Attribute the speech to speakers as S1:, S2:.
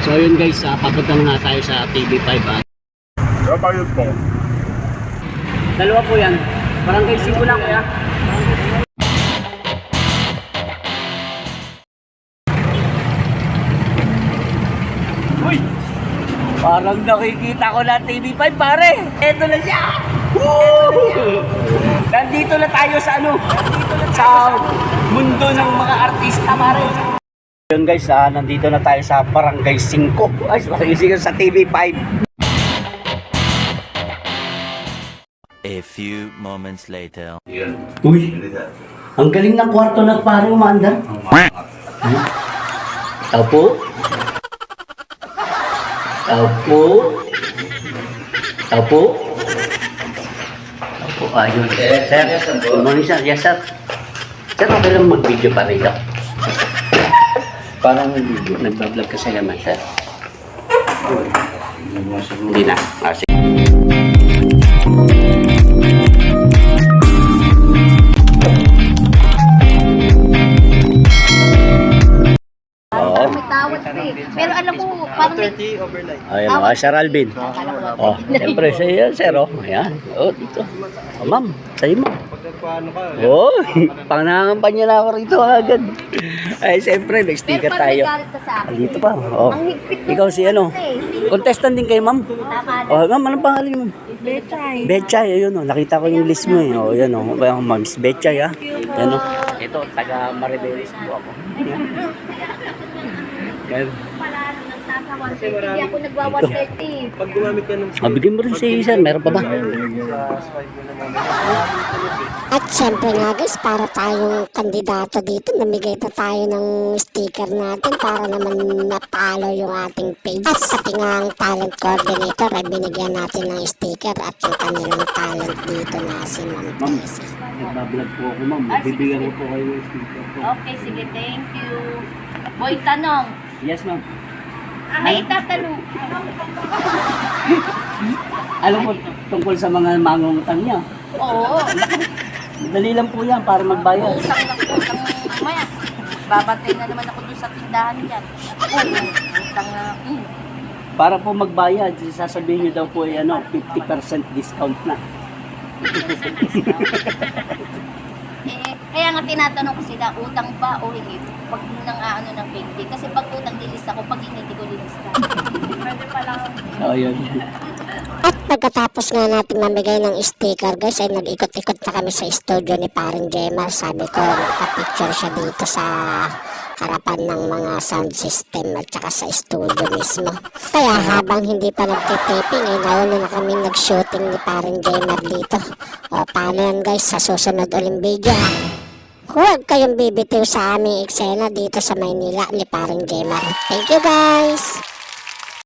S1: So yun guys, papunta na nga tayo sa TV5 ha.
S2: Bayad po.
S1: Dalawa po yan. Barangay 5 lang kaya. Uy! Parang nakikita ko na TV5 pare. Eto na siya. Woo! Nandito na tayo sa sa mundo ng mga artista pare. Yun guys, nandito na tayo sa Barangay 5. Ay, Barangay 5 sa TV5.
S3: A few moments later.
S1: Uy, ang galing ng kwarto na parang umaandar. Tao po. Tao po. Tao po. Tao po, ayun. Sir, good morning sir. Yes sir. Sir, okay lang mag-video pa rito. Parang nag-vlog kasi naman sir. Hindi na. Sige.
S4: Pero alam mo, parang
S2: 30 overnight.
S1: Ayan, Sir Alvin. Oh, siyempre sa iyo, sir. Oh, ayan. Oh, dito. Oh, ma'am, sa'yo mo.
S2: Paano ka?
S1: Oh, pangangampanya na ako rito agad. Ay, siyempre, may sticker tayo. Dito pa. Oh. Ikaw si contestant din kayo, ma'am. Oh, ma'am, anong pangalan mo?
S4: Betchay.
S1: Betchay, ayun oh. Nakita ko yung list mo eh. Oh, yan oh. Ma'am, Betchay ah. Yan oh. Ito, taga Maribelis po ako. Yan.
S4: Hindi ako nagwa-130.
S2: Pag gumamit ka ng
S1: Bigyan mo rin si sir, meron pa ba?
S5: At syempre nga guys, para tayong kandidato dito, namigay na tayo ng sticker natin para naman napalo yung ating page. At pati nga ang talent coordinator ay binigyan natin ng sticker at yung kanilang talent dito na si Ma'am Daisy.
S1: Nagbablog po ako ma'am, bibigyan ko po kayo ng sticker po.
S4: Okay, sige, thank you. Boy, tanong.
S1: Yes ma'am.
S4: May tatanong.
S1: Alam mo, tungkol sa mga mangungutang niya.
S4: Oo.
S1: Dali lang po yan para magbayad.
S4: Utang lang po. Maya. Babantay na naman ako dun sa tindahan niyan. Utang na.
S1: Para po magbayad, sasabihin niyo daw po ay 50% discount na.
S4: Kaya nga tinatanong ko sila, utang ba o hindi? Pag nang ng 50. Kasi pag utang dilis ako, pag hindi ko lilista. Pwede pala.
S1: Oh, yun.
S5: At pagkatapos nga natin mamigay ng sticker guys, ay nag-ikot-ikot na kami sa studio ni Paring Jemar. Sabi ko, magpa-picture siya dito sa harapan ng mga sound system at saka sa studio mismo. Kaya habang hindi pa nagtitaping, ay nauna na kami nag-shooting ni Paring Jemar dito. O paano yan guys, sa susunod uling video ha. Huwag kayong bibitiw sa aming eksena dito sa Maynila ni Paring Jemar. Thank you guys!